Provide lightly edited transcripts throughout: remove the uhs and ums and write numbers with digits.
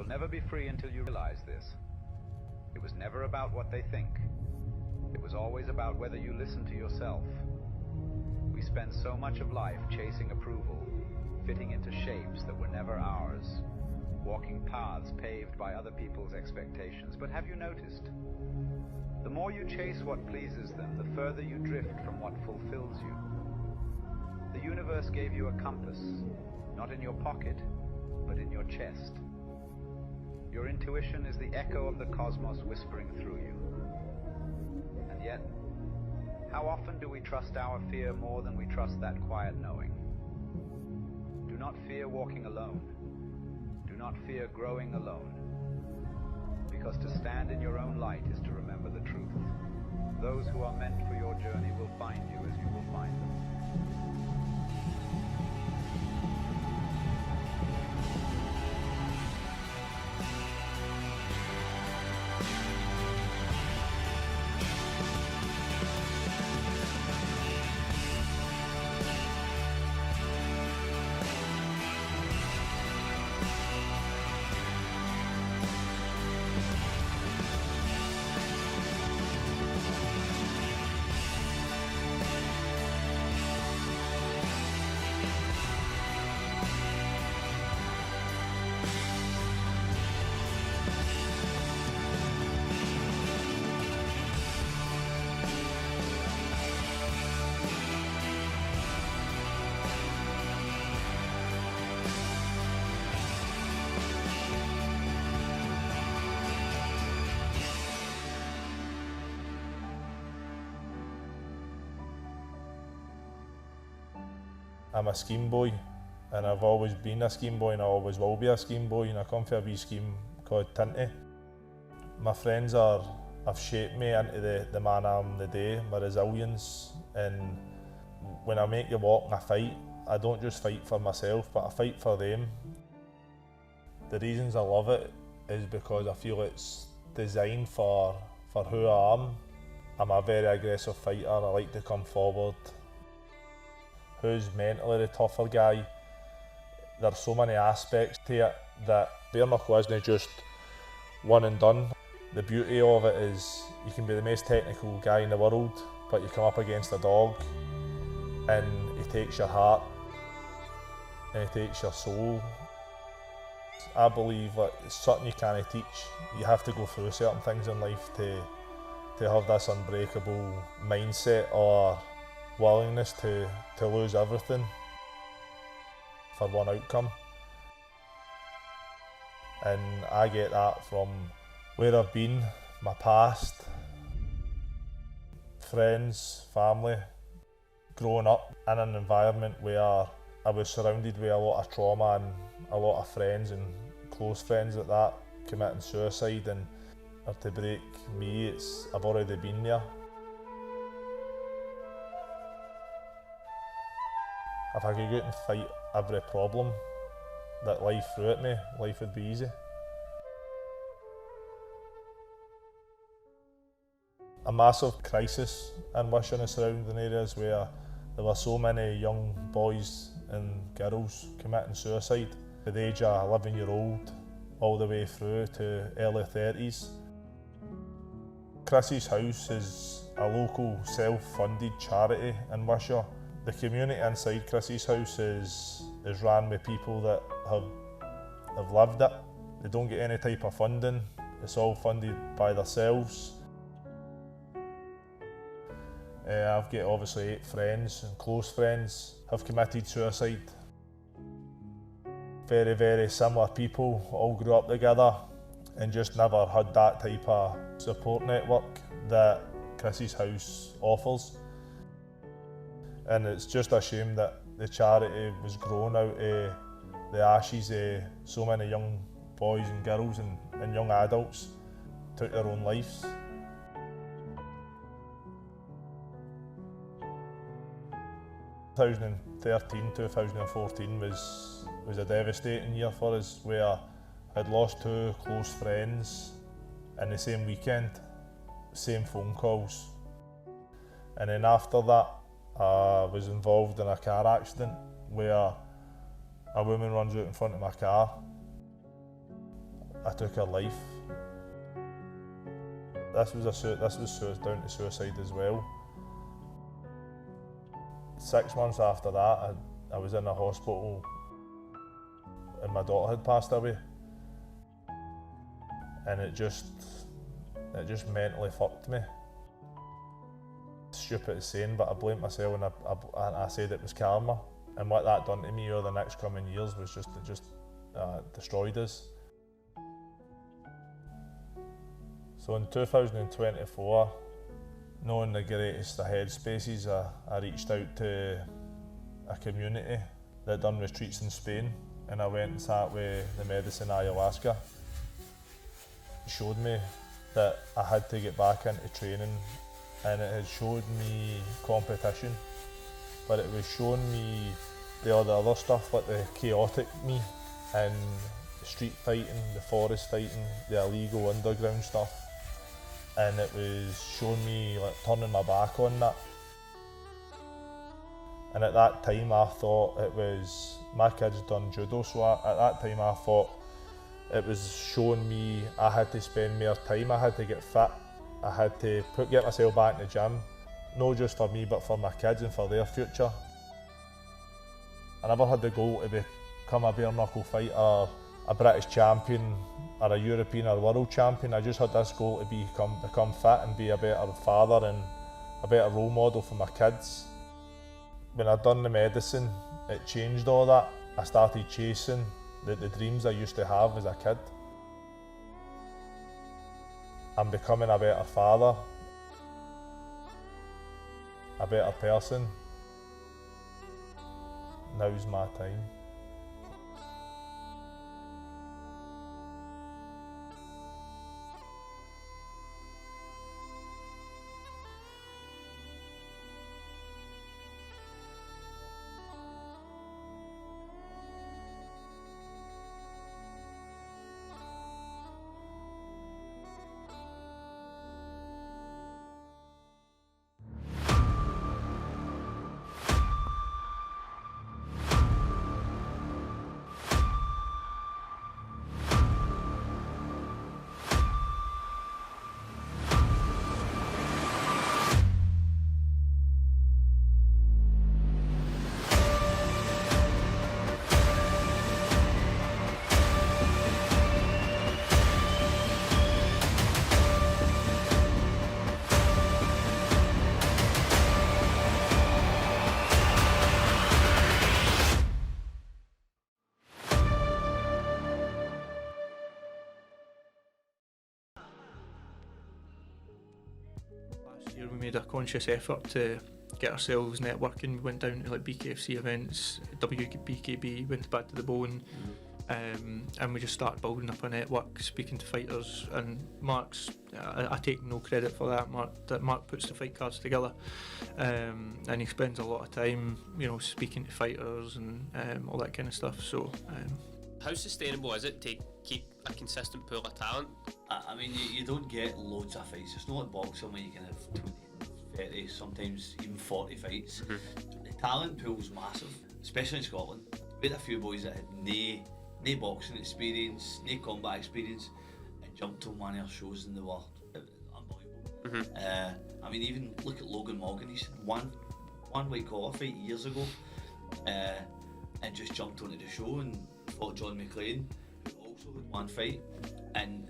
You'll never be free until you realize this. It was never about what they think. It was always about whether you listen to yourself. We spend so much of life chasing approval, fitting into shapes that were never ours, walking paths paved by other people's expectations. But have you noticed? The more you chase what pleases them, the further you drift from what fulfills you. The universe gave you a compass, not in your pocket, but in your chest. Your intuition is the echo of the cosmos whispering through you. And yet, how often do we trust our fear more than we trust that quiet knowing? Do not fear walking alone. Do not fear growing alone. Because to stand in your own light is to remember the truth. Those who are meant for your journey will find you as you will find them. I'm a scheme boy, and I've always been a scheme boy, and I always will be a scheme boy, and I come from a wee scheme called Tinty. My friends have shaped me into the man I am today, my resilience, and when I make the walk and I fight, I don't just fight for myself, but I fight for them. The reasons I love it is because I feel it's designed for who I am. I'm a very aggressive fighter, I like to come forward. Who's mentally the tougher guy? There's so many aspects to it that bare knuckle isn't just one and done. The beauty of it is you can be the most technical guy in the world, but you come up against a dog and he takes your heart and he takes your soul. I believe that it's something you can't teach. You have to go through certain things in life to have this unbreakable mindset or willingness to lose everything for one outcome. And I get that from where I've been, my past, friends, family, growing up in an environment where I was surrounded with a lot of trauma and a lot of friends and close friends at that committing suicide, and to break me, I've already been there. If I could go out and fight every problem that life threw at me, life would be easy. A massive crisis in Wishaw and the surrounding areas where there were so many young boys and girls committing suicide at the age of 11-year-old all the way through to early 30s. Chrissy's House is a local self-funded charity in Wishaw. The community inside Chrissy's House is run by people that have lived it. They don't get any type of funding. It's all funded by themselves. I've got obviously 8 friends and close friends have committed suicide. Very, very similar people, all grew up together and just never had that type of support network that Chrissy's House offers. And it's just a shame that the charity was grown out of the ashes of so many young boys and girls and young adults took their own lives. 2013-2014 was a devastating year for us, where I'd lost 2 close friends in the same weekend, same phone calls. And then after that, I was involved in a car accident where a woman runs out in front of my car. I took her life. This was down to suicide as well. 6 months after that, I was in a hospital and my daughter had passed away. And it just mentally fucked me. Stupid as saying, but I blamed myself and I said it was karma. And what that done to me over the next coming years was just destroyed us. So in 2024, knowing the greatest of headspaces, I reached out to a community that done retreats in Spain, and I went and sat with the medicine ayahuasca. It showed me that I had to get back into training, and it had showed me competition, but it was showing me all the other stuff, like the chaotic me, and the street fighting, the forest fighting, the illegal underground stuff. And it was showing me like turning my back on that. And at that time I thought it was, my kids done judo, so at that time I thought it was showing me I had to spend more time, I had to get fit, I had to get myself back in the gym, not just for me but for my kids and for their future. I never had the goal to become a bare knuckle fighter, a British champion, or a European or world champion. I just had this goal to become fit and be a better father and a better role model for my kids. When I done the medicine, it changed all that. I started chasing the dreams I used to have as a kid. I'm becoming a better father, a better person. Now's my time. We made a conscious effort to get ourselves networking. We went down to like BKFC events, WBKB, went back to the Bone, and we just started building up a network, speaking to fighters. And Mark's, I take no credit for that. Mark puts the fight cards together, and he spends a lot of time, speaking to fighters and all that kind of stuff. So, how sustainable is it to keep a consistent pool of talent? I mean, you don't get loads of fights. It's not like boxing where you can have 20, 30, sometimes even 40 fights. Mm-hmm. The talent pool's massive, especially in Scotland. We had a few boys that had no boxing experience, no combat experience, and jumped on one of our shows and they were unbelievable. Mm-hmm. I mean, even look at Logan Morgan. He's had one white collar fight years ago, and just jumped onto the show and fought John McClane, who also had one fight, and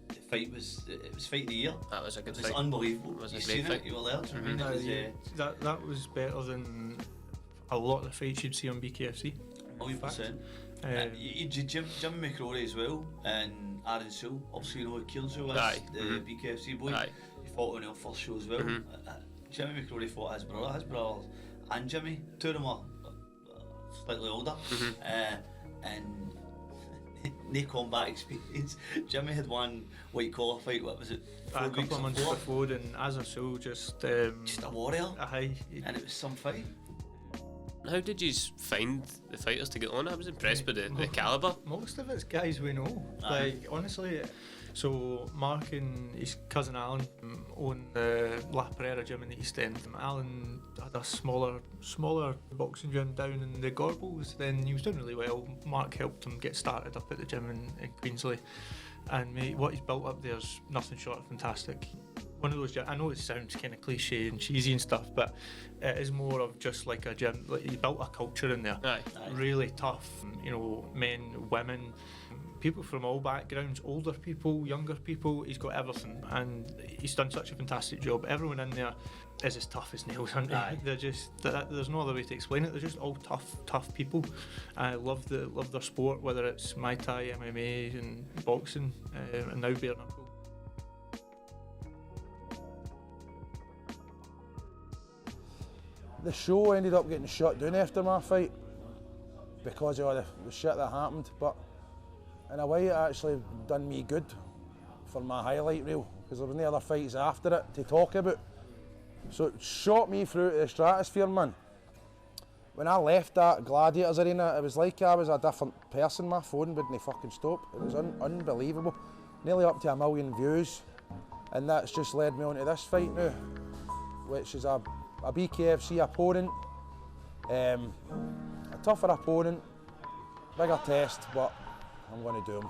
the fight was fight of the year. That was a good fight. It was unbelievable. It was you a great seen fight. It? You were there. Mm-hmm. I mean, that was better than a lot of the fights you'd see on BKFC. 100%. Jimmy McCrory as well, and Aaron Sewell. Obviously, you know who Kieran Sewell is, the BKFC boy. Aye. He fought on our first show as well. Mm-hmm. Jimmy McCrory fought his brother and Jimmy. Two of them are slightly older, and no combat experience. Jimmy had one white collar fight. What was it? A couple of months before, and as a soul, just a warrior. Aye. And it was some fight. How did you find the fighters to get on? I was impressed with the calibre. Most of it's guys we know. Like, honestly, So Mark and his cousin Alan own the La Pereira gym in the East End. Alan had a smaller boxing gym down in the Gorbals. Then he was doing really well. Mark helped him get started up at the gym in Queensley. And mate, what he's built up there's nothing short of fantastic. One of those gyms, I know it sounds kind of cliche and cheesy and stuff, but it is more of just like a gym. Like, he built a culture in there. Aye. Really tough, you know, men, women, people from all backgrounds, older people, younger people. He's got everything, and he's done such a fantastic job. Everyone in there is as tough as nails, aren't they? Aye. They're just, there's no other way to explain it. They're just all tough people. I love their sport, whether it's Muay Thai, MMA, and boxing, and now bare knuckle. The show ended up getting shut down after my fight because of all the shit that happened, but in a way it actually done me good for my highlight reel because there was no other fights after it to talk about. So it shot me through to the stratosphere, man. When I left that Gladiators arena, it was like I was a different person. My phone wouldn't fucking stop. It was unbelievable. Nearly up to 1 million views, and that's just led me on to this fight now, which is a BKFC opponent, a tougher opponent, bigger test, but I'm going to do him.